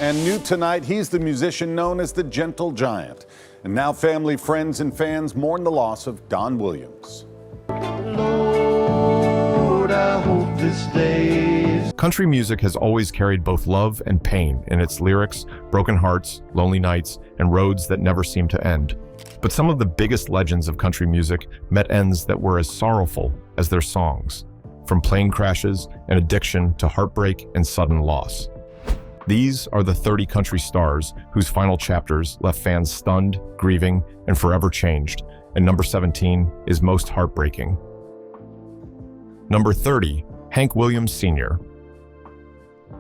And new tonight, he's the musician known as the Gentle Giant. And now family, friends, and fans mourn the loss of Don Williams. Lord, I hope this day. Country music has always carried both love and pain in its lyrics, broken hearts, lonely nights, and roads that never seem to end. But some of the biggest legends of country music met ends that were as sorrowful as their songs, from plane crashes and addiction to heartbreak and sudden loss. These are the 30 country stars whose final chapters left fans stunned, grieving, and forever changed, and number 17 is most heartbreaking. Number 30, Hank Williams Sr.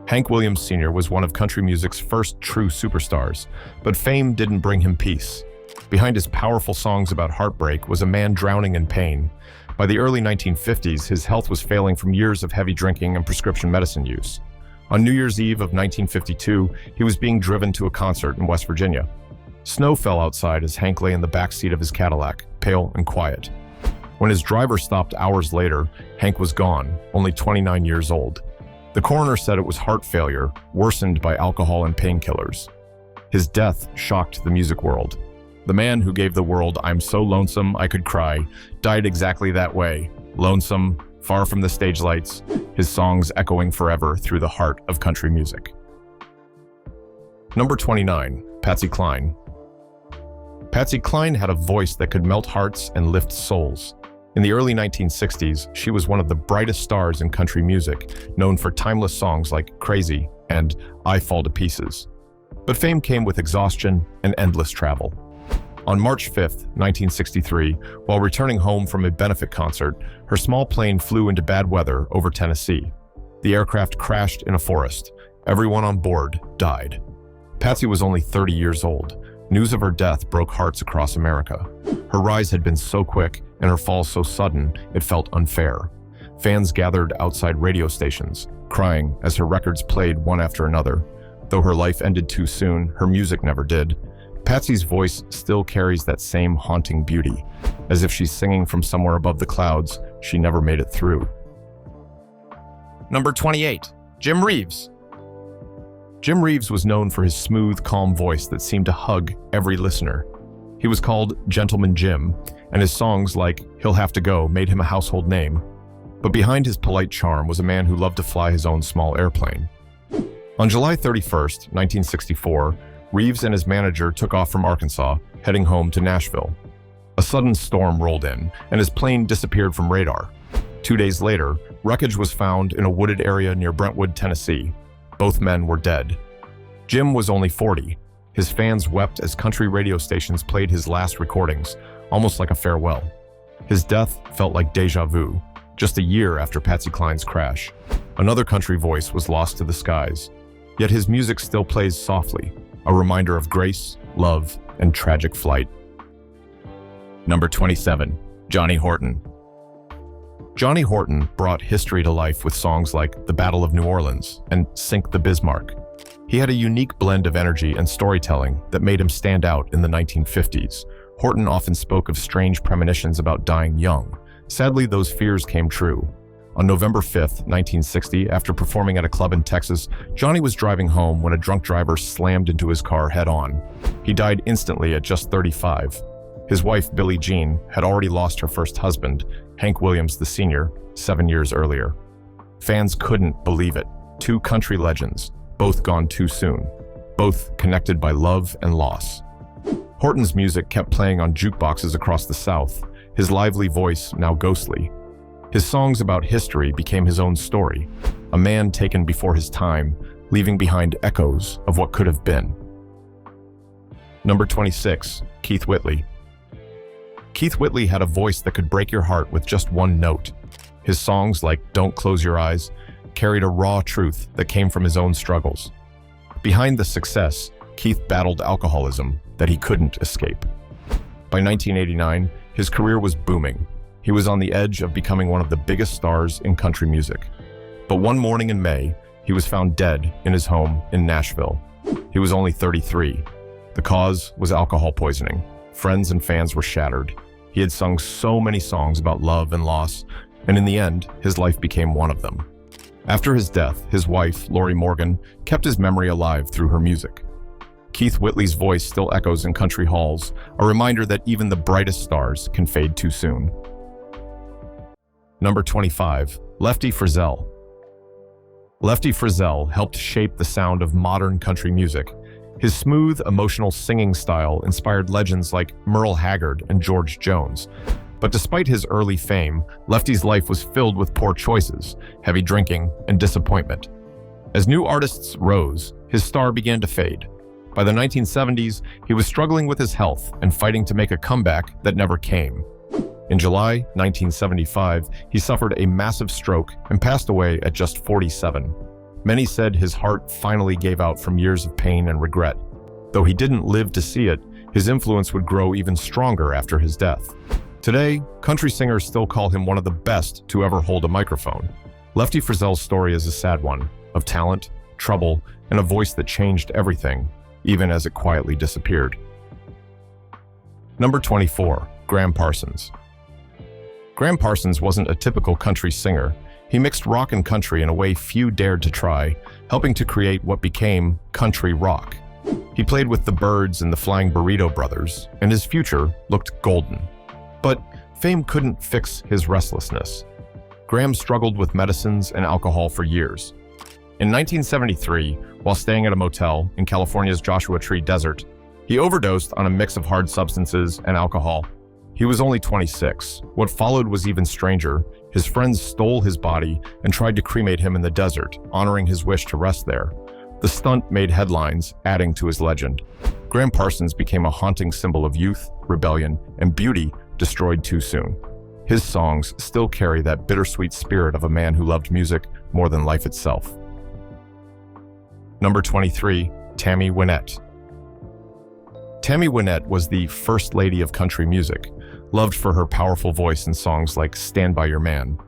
Hank Williams Sr. was one of country music's first true superstars, but fame didn't bring him peace. Behind his powerful songs about heartbreak was a man drowning in pain. By the early 1950s, his health was failing from years of heavy drinking and prescription medicine use. On New Year's Eve of 1952, he was being driven to a concert in West Virginia. Snow fell outside as Hank lay in the back seat of his Cadillac, pale and quiet. When his driver stopped hours later, Hank was gone, only 29 years old. The coroner said it was heart failure, worsened by alcohol and painkillers. His death shocked the music world. The man who gave the world "I'm so lonesome I could cry" died exactly that way, lonesome, far from the stage lights, his songs echoing forever through the heart of country music. Number 29, Patsy Cline. Patsy Cline had a voice that could melt hearts and lift souls. In the early 1960s, she was one of the brightest stars in country music, known for timeless songs like "Crazy" and "I Fall to Pieces." But fame came with exhaustion and endless travel. On March 5, 1963, while returning home from a benefit concert, her small plane flew into bad weather over Tennessee. The aircraft crashed in a forest. Everyone on board died. Patsy was only 30 years old. News of her death broke hearts across America. Her rise had been so quick and her fall so sudden, it felt unfair. Fans gathered outside radio stations, crying as her records played one after another. Though her life ended too soon, her music never did. Patsy's voice still carries that same haunting beauty. As if she's singing from somewhere above the clouds, she never made it through. Number 28, Jim Reeves. Jim Reeves was known for his smooth, calm voice that seemed to hug every listener. He was called Gentleman Jim, and his songs like "He'll Have to Go" made him a household name. But behind his polite charm was a man who loved to fly his own small airplane. On July 31st, 1964, Reeves and his manager took off from Arkansas, heading home to Nashville. A sudden storm rolled in, and his plane disappeared from radar. 2 days later, wreckage was found in a wooded area near Brentwood, Tennessee. Both men were dead. Jim was only 40. His fans wept as country radio stations played his last recordings, almost like a farewell. His death felt like deja vu, just a year after Patsy Cline's crash. Another country voice was lost to the skies. Yet his music still plays softly, a reminder of grace, love, and tragic flight. Number 27, Johnny Horton. Johnny Horton brought history to life with songs like "The Battle of New Orleans" and "Sink the Bismarck." He had a unique blend of energy and storytelling that made him stand out in the 1950s. Horton often spoke of strange premonitions about dying young. Sadly, those fears came true. On November 5, 1960, after performing at a club in Texas, Johnny was driving home when a drunk driver slammed into his car head-on. He died instantly at just 35. His wife, Billie Jean, had already lost her first husband, Hank Williams Sr., 7 years earlier. Fans couldn't believe it. Two country legends, both gone too soon, both connected by love and loss. Horton's music kept playing on jukeboxes across the South, his lively voice now ghostly. His songs about history became his own story, a man taken before his time, leaving behind echoes of what could have been. Number 26, Keith Whitley. Keith Whitley had a voice that could break your heart with just one note. His songs like "Don't Close Your Eyes" carried a raw truth that came from his own struggles. Behind the success, Keith battled alcoholism that he couldn't escape. By 1989, his career was booming. He was on the edge of becoming one of the biggest stars in country music. But one morning in May, he was found dead in his home in Nashville. He was only 33. The cause was alcohol poisoning. Friends and fans were shattered. He had sung so many songs about love and loss, and in the end, his life became one of them. After his death, his wife, Lori Morgan, kept his memory alive through her music. Keith Whitley's voice still echoes in country halls, a reminder that even the brightest stars can fade too soon. Number 25, Lefty Frizzell. Lefty Frizzell helped shape the sound of modern country music. His smooth, emotional singing style inspired legends like Merle Haggard and George Jones. But despite his early fame, Lefty's life was filled with poor choices, heavy drinking, and disappointment. As new artists rose, his star began to fade. By the 1970s, he was struggling with his health and fighting to make a comeback that never came. In July 1975, he suffered a massive stroke and passed away at just 47. Many said his heart finally gave out from years of pain and regret. Though he didn't live to see it, his influence would grow even stronger after his death. Today, country singers still call him one of the best to ever hold a microphone. Lefty Frizzell's story is a sad one, of talent, trouble, and a voice that changed everything, even as it quietly disappeared. Number 24, Gram Parsons. Gram Parsons wasn't a typical country singer. He mixed rock and country in a way few dared to try, helping to create what became country rock. He played with the Byrds and the Flying Burrito Brothers, and his future looked golden. But fame couldn't fix his restlessness. Gram struggled with medicines and alcohol for years. In 1973, while staying at a motel in California's Joshua Tree Desert, he overdosed on a mix of hard substances and alcohol. He was only 26. What followed was even stranger. His friends stole his body and tried to cremate him in the desert, honoring his wish to rest there. The stunt made headlines, adding to his legend. Gram Parsons became a haunting symbol of youth, rebellion, and beauty destroyed too soon. His songs still carry that bittersweet spirit of a man who loved music more than life itself. Number 23, Tammy Wynette. Tammy Wynette was the first lady of country music, loved for her powerful voice in songs like Stand By Your Man.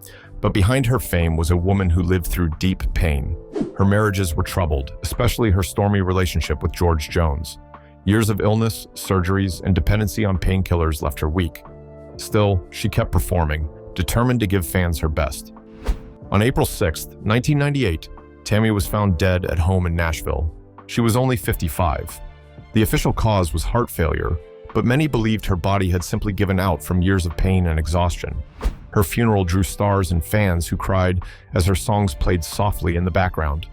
But behind her fame was a woman who lived through deep pain. Her marriages were troubled, especially her stormy relationship with George Jones. Years of illness, surgeries, and dependency on painkillers left her weak. Still, she kept performing, determined to give fans her best. On April 6, 1998, Tammy was found dead at home in Nashville. She was only 55. The official cause was heart failure, but many believed her body had simply given out from years of pain and exhaustion. Her funeral drew stars and fans who cried as her songs played softly in the background.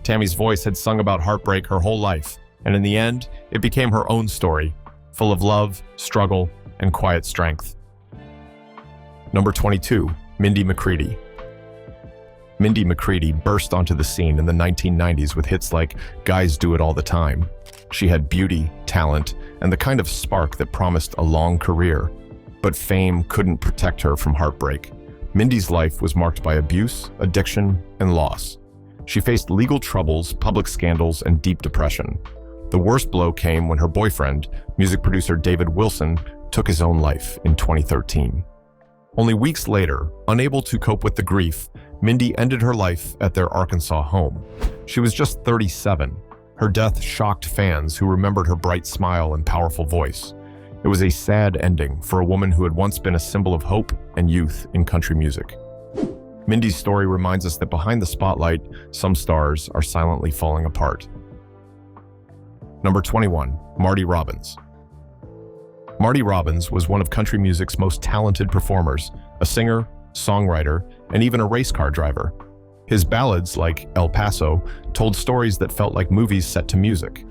Tammy's voice had sung about heartbreak her whole life, and in the end, it became her own story, full of love, struggle, and quiet strength. Number 22, Mindy McCready. Mindy McCready burst onto the scene in the 1990s with hits like Guys Do It All the Time. She had beauty, talent, and the kind of spark that promised a long career. But fame couldn't protect her from heartbreak. Mindy's life was marked by abuse, addiction, and loss. She faced legal troubles, public scandals, and deep depression. The worst blow came when her boyfriend, music producer David Wilson, took his own life in 2013. Only weeks later, unable to cope with the grief, Mindy ended her life at their Arkansas home. She was just 37. Her death shocked fans who remembered her bright smile and powerful voice. It was a sad ending for a woman who had once been a symbol of hope and youth in country music. Mindy's story reminds us that behind the spotlight, some stars are silently falling apart. Number 21, Marty Robbins. Marty Robbins was one of country music's most talented performers, a singer, songwriter, and even a race car driver. His ballads, like El Paso, told stories that felt like movies set to music.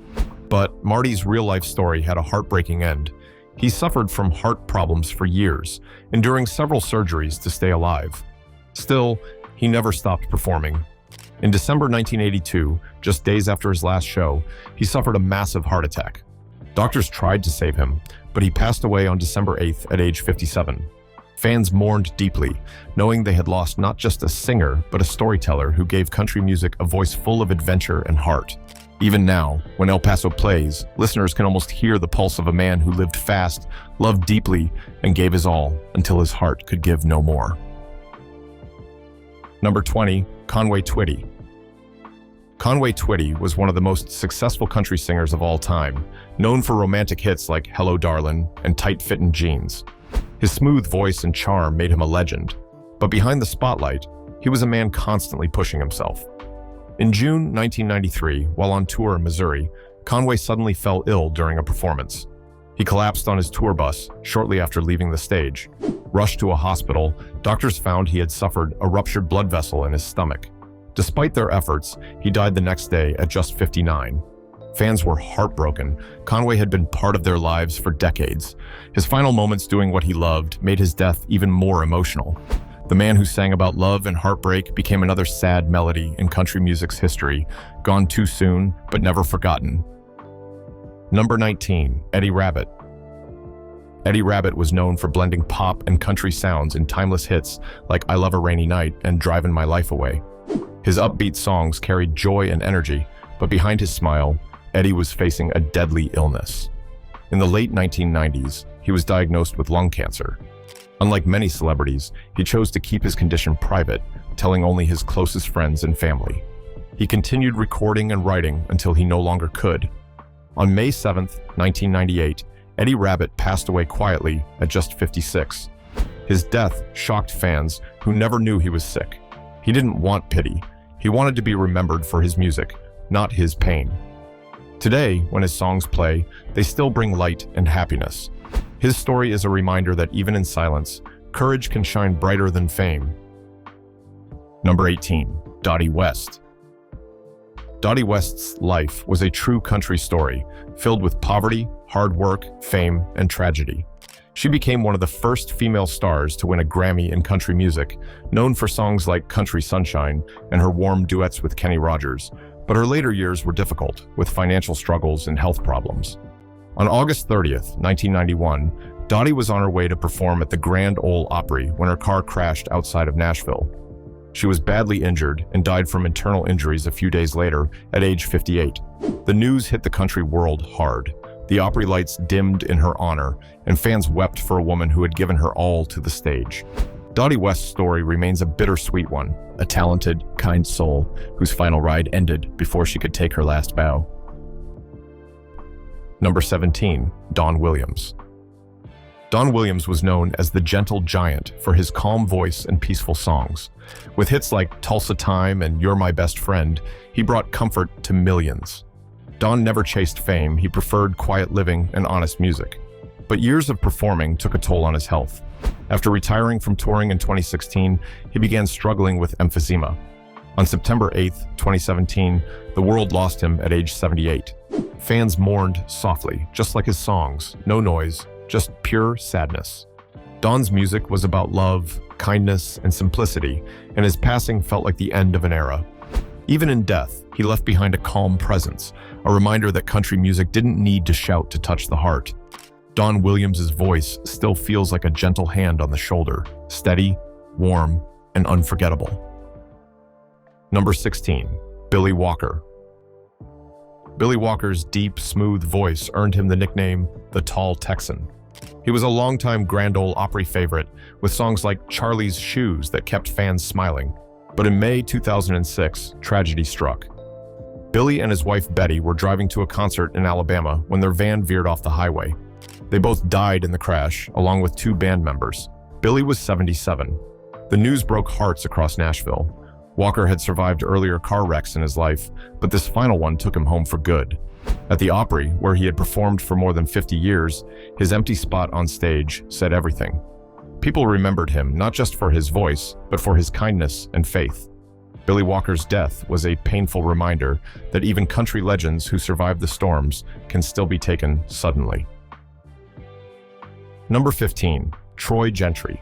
But Marty's real-life story had a heartbreaking end. He suffered from heart problems for years, enduring several surgeries to stay alive. Still, he never stopped performing. In December 1982, just days after his last show, he suffered a massive heart attack. Doctors tried to save him, but he passed away on December 8th at age 57. Fans mourned deeply, knowing they had lost not just a singer, but a storyteller who gave country music a voice full of adventure and heart. Even now, when El Paso plays, listeners can almost hear the pulse of a man who lived fast, loved deeply, and gave his all until his heart could give no more. Number 20, Conway Twitty. Conway Twitty was one of the most successful country singers of all time, known for romantic hits like Hello Darlin' and Tight-Fittin' Jeans. His smooth voice and charm made him a legend. But behind the spotlight, He was a man constantly pushing himself. In June 1993, while on tour in Missouri, Conway suddenly fell ill during a performance. He collapsed on his tour bus shortly after leaving the stage. Rushed to a hospital, doctors found he had suffered a ruptured blood vessel in his stomach. Despite their efforts, he died the next day at just 59. Fans were heartbroken. Conway had been part of their lives for decades. His final moments doing what he loved made his death even more emotional. The man who sang about love and heartbreak became another sad melody in country music's history, gone too soon, but never forgotten. Number 19, Eddie Rabbitt. Eddie Rabbitt was known for blending pop and country sounds in timeless hits like I Love a Rainy Night and Drivin' My Life Away. His upbeat songs carried joy and energy, but behind his smile, Eddie was facing a deadly illness. In the late 1990s, he was diagnosed with lung cancer. Unlike many celebrities, he chose to keep his condition private, telling only his closest friends and family. He continued recording and writing until he no longer could. On May 7, 1998, Eddie Rabbitt passed away quietly at just 56. His death shocked fans who never knew he was sick. He didn't want pity. He wanted to be remembered for his music, not his pain. Today, when his songs play, they still bring light and happiness. His story is a reminder that even in silence, courage can shine brighter than fame. Number 18, Dottie West. Dottie West's life was a true country story, filled with poverty, hard work, fame, and tragedy. She became one of the first female stars to win a Grammy in country music, known for songs like Country Sunshine and her warm duets with Kenny Rogers. But her later years were difficult, with financial struggles and health problems. On August 30th, 1991, Dottie was on her way to perform at the Grand Ole Opry when her car crashed outside of Nashville. She was badly injured and died from internal injuries a few days later at age 58. The news hit the country world hard. The Opry lights dimmed in her honor, and fans wept for a woman who had given her all to the stage. Dottie West's story remains a bittersweet one, a talented, kind soul whose final ride ended before she could take her last bow. Number 17, Don Williams. Don Williams was known as the Gentle Giant for his calm voice and peaceful songs. With hits like Tulsa Time and You're My Best Friend, he brought comfort to millions. Don never chased fame, he preferred quiet living and honest music. But years of performing took a toll on his health. After retiring from touring in 2016, he began struggling with emphysema. On September 8, 2017, the world lost him at age 78. Fans mourned softly, just like his songs, no noise, just pure sadness. Don's music was about love, kindness, and simplicity, and his passing felt like the end of an era. Even in death, he left behind a calm presence, a reminder that country music didn't need to shout to touch the heart. Don Williams' voice still feels like a gentle hand on the shoulder, steady, warm, and unforgettable. Number 16, Billy Walker. Billy Walker's deep, smooth voice earned him the nickname the Tall Texan. He was a longtime Grand Ole Opry favorite, with songs like Charlie's Shoes that kept fans smiling. But in May 2006, tragedy struck. Billy and his wife Betty were driving to a concert in Alabama when their van veered off the highway. They both died in the crash, along with two band members. Billy was 77. The news broke hearts across Nashville. Walker had survived earlier car wrecks in his life, but this final one took him home for good. At the Opry, where he had performed for more than 50 years, his empty spot on stage said everything. People remembered him not just for his voice, but for his kindness and faith. Billy Walker's death was a painful reminder that even country legends who survived the storms can still be taken suddenly. Number 15, Troy Gentry.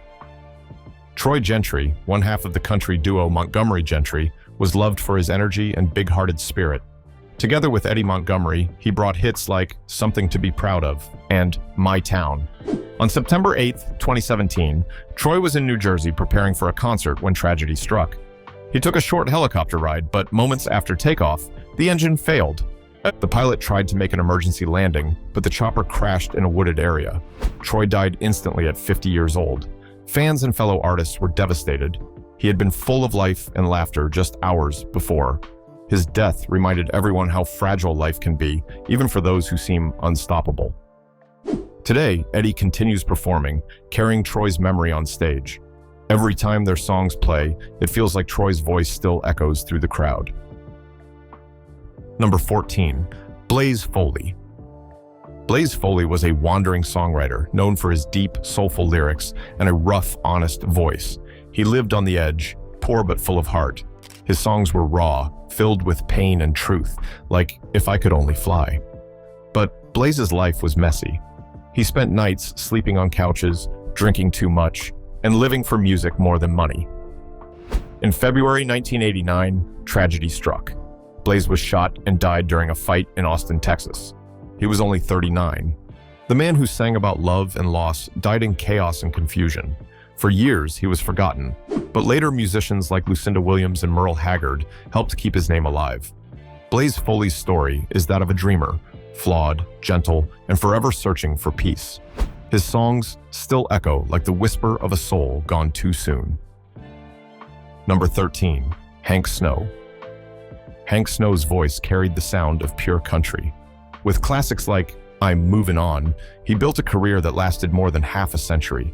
Troy Gentry, one half of the country duo Montgomery Gentry, was loved for his energy and big-hearted spirit. Together with Eddie Montgomery, he brought hits like Something to Be Proud Of and My Town. On September 8, 2017, Troy was in New Jersey preparing for a concert when tragedy struck. He took a short helicopter ride, but moments after takeoff, the engine failed. The pilot tried to make an emergency landing, but the chopper crashed in a wooded area. Troy died instantly at 50 years old. Fans and fellow artists were devastated. He had been full of life and laughter just hours before. His death reminded everyone how fragile life can be, even for those who seem unstoppable. Today, Eddie continues performing, carrying Troy's memory on stage. Every time their songs play, it feels like Troy's voice still echoes through the crowd. Number 14, Blaze Foley. Blaze Foley was a wandering songwriter known for his deep, soulful lyrics and a rough, honest voice. He lived on the edge, poor but full of heart. His songs were raw, filled with pain and truth, like If I Could Only Fly. But Blaze's life was messy. He spent nights sleeping on couches, drinking too much, and living for music more than money. In February 1989, tragedy struck. Blaze was shot and died during a fight in Austin, Texas. He was only 39. The man who sang about love and loss died in chaos and confusion. For years, he was forgotten, but later musicians like Lucinda Williams and Merle Haggard helped keep his name alive. Blaze Foley's story is that of a dreamer, flawed, gentle, and forever searching for peace. His songs still echo like the whisper of a soul gone too soon. Number 13, Hank Snow. Hank Snow's voice carried the sound of pure country. With classics like I'm Movin' On, he built a career that lasted more than half a century.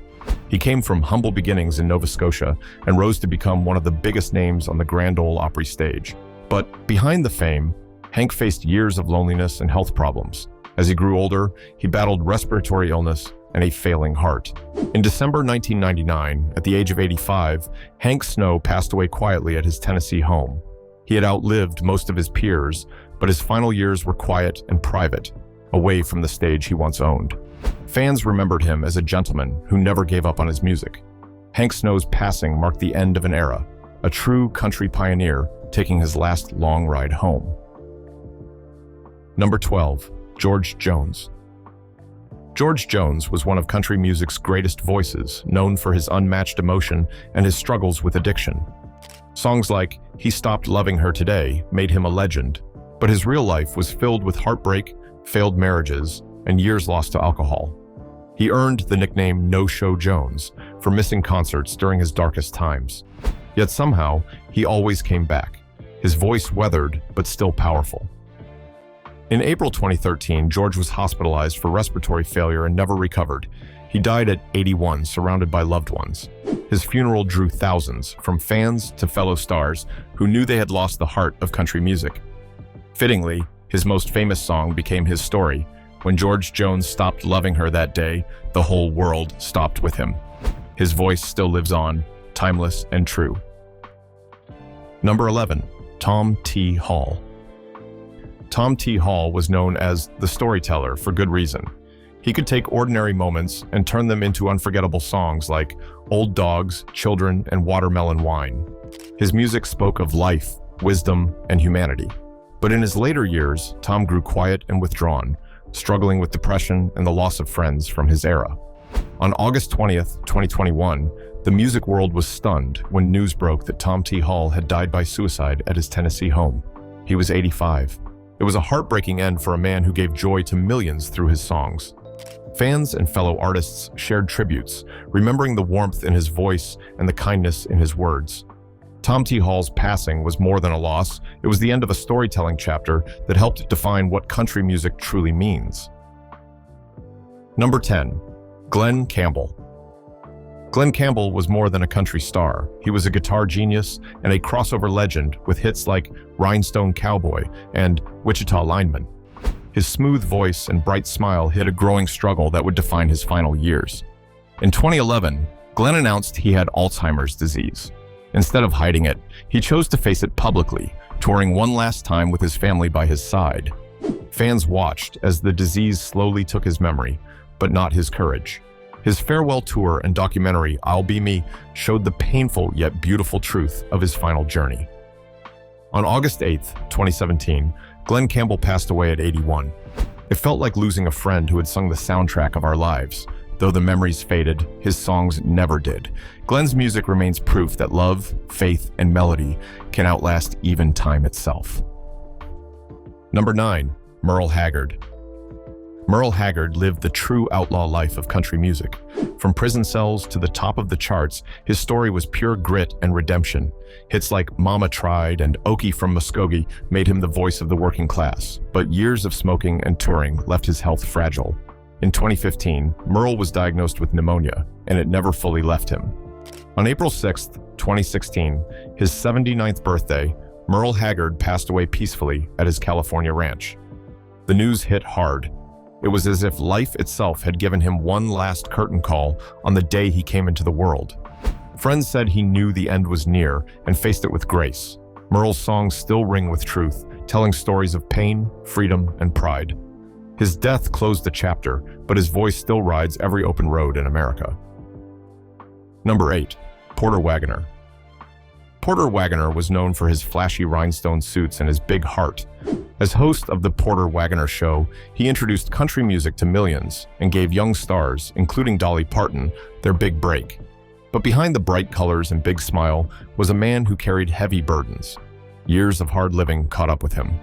He came from humble beginnings in Nova Scotia and rose to become one of the biggest names on the Grand Ole Opry stage. But behind the fame, Hank faced years of loneliness and health problems. As he grew older, he battled respiratory illness and a failing heart. In December 1999, at the age of 85, Hank Snow passed away quietly at his Tennessee home. He had outlived most of his peers, but his final years were quiet and private, away from the stage he once owned. Fans remembered him as a gentleman who never gave up on his music. Hank Snow's passing marked the end of an era, a true country pioneer taking his last long ride home. Number 12, George Jones. George Jones was one of country music's greatest voices, known for his unmatched emotion and his struggles with addiction. Songs like He Stopped Loving Her Today made him a legend, but his real life was filled with heartbreak, failed marriages, and years lost to alcohol. He earned the nickname No-Show Jones for missing concerts during his darkest times. Yet somehow, he always came back, his voice weathered but still powerful. In April 2013, George was hospitalized for respiratory failure and never recovered. He died at 81, surrounded by loved ones. His funeral drew thousands, from fans to fellow stars who knew they had lost the heart of country music. Fittingly, his most famous song became his story. When George Jones stopped loving her that day, the whole world stopped with him. His voice still lives on, timeless and true. Number 11, Tom T. Hall. Tom T. Hall was known as the storyteller for good reason. He could take ordinary moments and turn them into unforgettable songs like Old Dogs, Children, and Watermelon Wine. His music spoke of life, wisdom, and humanity. But in his later years, Tom grew quiet and withdrawn, struggling with depression and the loss of friends from his era. On August 20th, 2021, the music world was stunned when news broke that Tom T. Hall had died by suicide at his Tennessee home. He was 85. It was a heartbreaking end for a man who gave joy to millions through his songs. Fans and fellow artists shared tributes, remembering the warmth in his voice and the kindness in his words. Tom T. Hall's passing was more than a loss. It was the end of a storytelling chapter that helped define what country music truly means. Number 10, Glen Campbell. Glen Campbell was more than a country star. He was a guitar genius and a crossover legend with hits like Rhinestone Cowboy and Wichita Lineman. His smooth voice and bright smile hid a growing struggle that would define his final years. In 2011, Glen announced he had Alzheimer's disease. Instead of hiding it, he chose to face it publicly, touring one last time with his family by his side. Fans watched as the disease slowly took his memory, but not his courage. His farewell tour and documentary, I'll Be Me, showed the painful yet beautiful truth of his final journey. On August 8th, 2017, Glen Campbell passed away at 81. It felt like losing a friend who had sung the soundtrack of our lives. Though the memories faded, his songs never did. Glen's music remains proof that love, faith, and melody can outlast even time itself. Number 9, Merle Haggard. Merle Haggard lived the true outlaw life of country music. From prison cells to the top of the charts, his story was pure grit and redemption. Hits like Mama Tried and Okie from Muskogee made him the voice of the working class, but years of smoking and touring left his health fragile. In 2015, Merle was diagnosed with pneumonia, and it never fully left him. On April 6, 2016, his 79th birthday, Merle Haggard passed away peacefully at his California ranch. The news hit hard. It was as if life itself had given him one last curtain call on the day he came into the world. Friends said he knew the end was near and faced it with grace. Merle's songs still ring with truth, telling stories of pain, freedom, and pride. His death closed the chapter, but his voice still rides every open road in America. Number 8. Porter Wagoner. Porter Wagoner was known for his flashy rhinestone suits and his big heart. As host of the Porter Wagoner Show, he introduced country music to millions and gave young stars, including Dolly Parton, their big break. But behind the bright colors and big smile was a man who carried heavy burdens. Years of hard living caught up with him.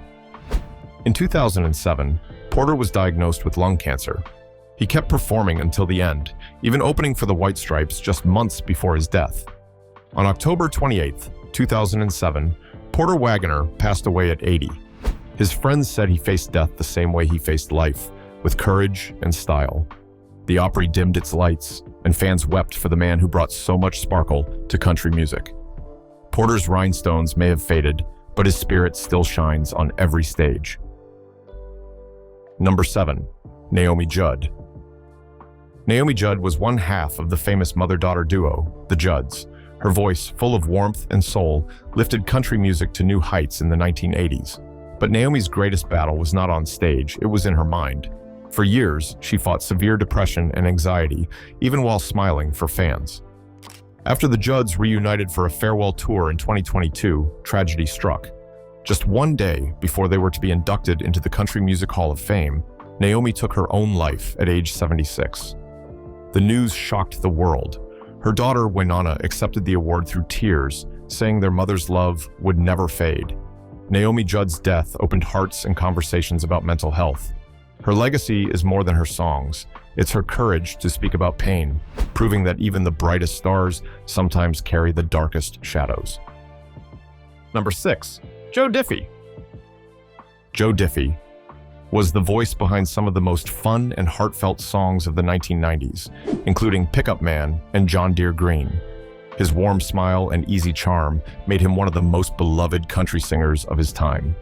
In 2007, Porter was diagnosed with lung cancer. He kept performing until the end, even opening for the White Stripes just months before his death. On October 28, 2007, Porter Wagoner passed away at 80. His friends said he faced death the same way he faced life, with courage and style. The Opry dimmed its lights, and fans wept for the man who brought so much sparkle to country music. Porter's rhinestones may have faded, but his spirit still shines on every stage. Number 7. Naomi Judd. Naomi Judd was one half of the famous mother-daughter duo, the Judds. Her voice, full of warmth and soul, lifted country music to new heights in the 1980s. But Naomi's greatest battle was not on stage, it was in her mind. For years, she fought severe depression and anxiety, even while smiling for fans. After the Judds reunited for a farewell tour in 2022, tragedy struck. Just one day before they were to be inducted into the Country Music Hall of Fame, Naomi took her own life at age 76. The news shocked the world. Her daughter, Winona, accepted the award through tears, saying their mother's love would never fade. Naomi Judd's death opened hearts and conversations about mental health. Her legacy is more than her songs. It's her courage to speak about pain, proving that even the brightest stars sometimes carry the darkest shadows. Number 6. Joe Diffie. Joe Diffie was the voice behind some of the most fun and heartfelt songs of the 1990s, including Pickup Man and John Deere Green. His warm smile and easy charm made him one of the most beloved country singers of his time.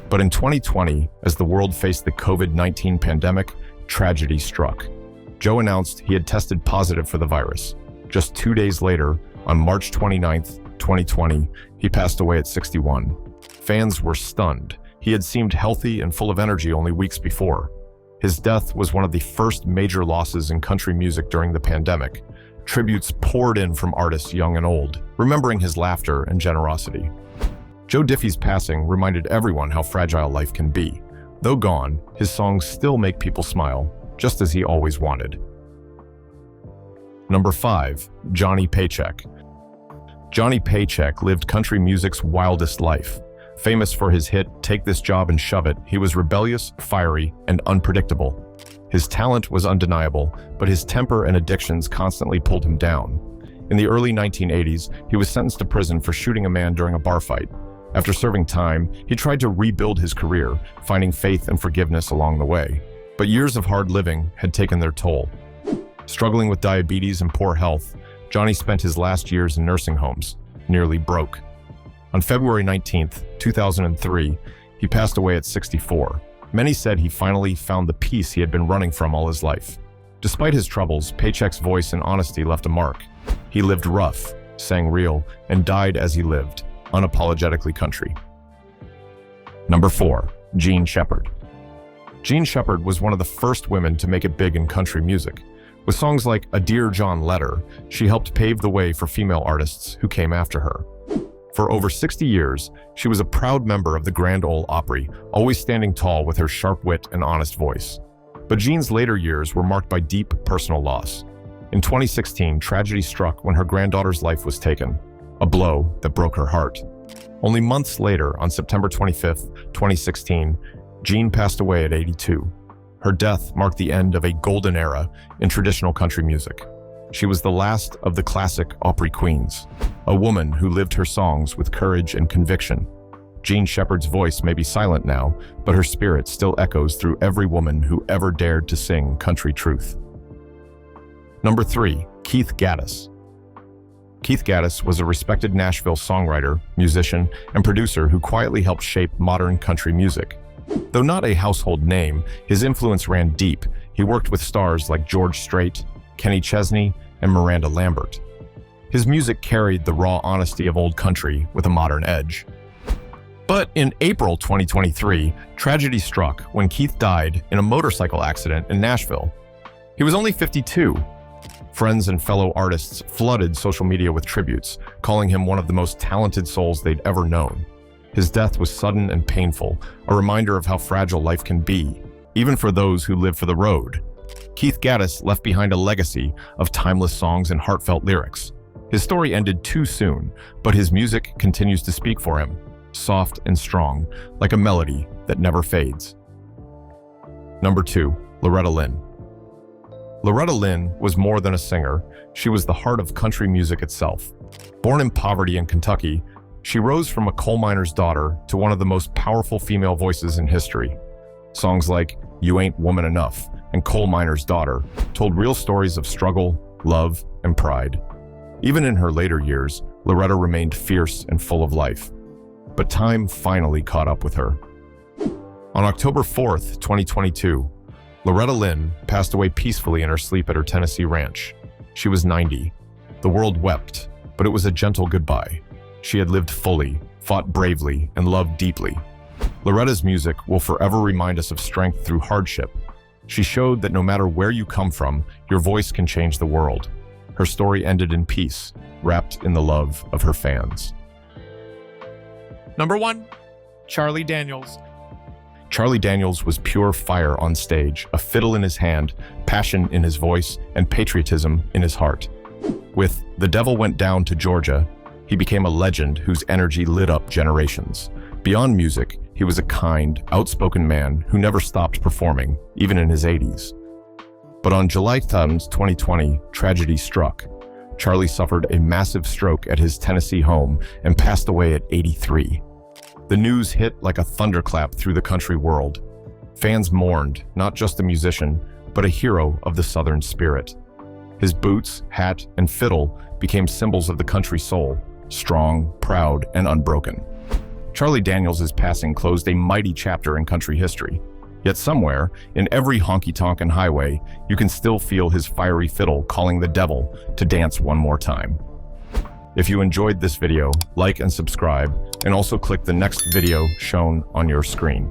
But in 2020, as the world faced the COVID-19 pandemic, tragedy struck. Joe announced he had tested positive for the virus. Just 2 days later, on March 29, 2020, he passed away at 61. Fans were stunned. He had seemed healthy and full of energy only weeks before. His death was one of the first major losses in country music during the pandemic. Tributes poured in from artists young and old, remembering his laughter and generosity. Joe Diffie's passing reminded everyone how fragile life can be. Though gone, his songs still make people smile, just as he always wanted. Number 5. Johnny Paycheck. Johnny Paycheck lived country music's wildest life. Famous for his hit Take This Job and Shove It, he was rebellious, fiery, and unpredictable. His talent was undeniable, but his temper and addictions constantly pulled him down. In the early 1980s, he was sentenced to prison for shooting a man during a bar fight. After serving time, he tried to rebuild his career, finding faith and forgiveness along the way. But years of hard living had taken their toll. Struggling with diabetes and poor health, Johnny spent his last years in nursing homes, nearly broke. On February 19, 2003, he passed away at 64. Many said he finally found the peace he had been running from all his life. Despite his troubles, Paycheck's voice and honesty left a mark. He lived rough, sang real, and died as he lived, unapologetically country. Number 4. Jean Shepard. Jean Shepard was one of the first women to make it big in country music. With songs like A Dear John Letter, she helped pave the way for female artists who came after her. For over 60 years, she was a proud member of the Grand Ole Opry, always standing tall with her sharp wit and honest voice. But Jean's later years were marked by deep personal loss. In 2016, tragedy struck when her granddaughter's life was taken, a blow that broke her heart. Only months later, on September 25, 2016, Jean passed away at 82. Her death marked the end of a golden era in traditional country music. She was the last of the classic Opry queens, a woman who lived her songs with courage and conviction. Jean Shepard's voice may be silent now, but her spirit still echoes through every woman who ever dared to sing country truth. Number 3. Keith Gattis. Keith Gattis was a respected Nashville songwriter, musician, and producer who quietly helped shape modern country music. Though not a household name, his influence ran deep. He worked with stars like George Strait, Kenny Chesney, and Miranda Lambert. His music carried the raw honesty of old country with a modern edge. But in April 2023, tragedy struck when Keith died in a motorcycle accident in Nashville. He was only 52. Friends and fellow artists flooded social media with tributes, calling him one of the most talented souls they'd ever known. His death was sudden and painful, a reminder of how fragile life can be, even for those who live for the road. Keith Gattis left behind a legacy of timeless songs and heartfelt lyrics. His story ended too soon, but his music continues to speak for him, soft and strong, like a melody that never fades. Number 2, Loretta Lynn. Loretta Lynn was more than a singer. She was the heart of country music itself. Born in poverty in Kentucky, she rose from a coal miner's daughter to one of the most powerful female voices in history. Songs like You Ain't Woman Enough and Coal Miner's Daughter told real stories of struggle, love, and pride. Even in her later years, Loretta remained fierce and full of life. But time finally caught up with her. On October 4th, 2022, Loretta Lynn passed away peacefully in her sleep at her Tennessee ranch. She was 90. The world wept, but it was a gentle goodbye. She had lived fully, fought bravely, and loved deeply. Loretta's music will forever remind us of strength through hardship. She showed that no matter where you come from, your voice can change the world. Her story ended in peace, wrapped in the love of her fans. Number 1, Charlie Daniels. Charlie Daniels was pure fire on stage, a fiddle in his hand, passion in his voice, and patriotism in his heart. With The Devil Went Down to Georgia, he became a legend whose energy lit up generations. Beyond music, he was a kind, outspoken man who never stopped performing, even in his 80s. But on July 10th, 2020, tragedy struck. Charlie suffered a massive stroke at his Tennessee home and passed away at 83. The news hit like a thunderclap through the country world. Fans mourned, not just a musician, but a hero of the Southern spirit. His boots, hat, and fiddle became symbols of the country soul, strong, proud, and unbroken. Charlie Daniels' passing closed a mighty chapter in country history. Yet somewhere, in every honky-tonk and highway, you can still feel his fiery fiddle calling the devil to dance one more time. If you enjoyed this video, like and subscribe, and also click the next video shown on your screen.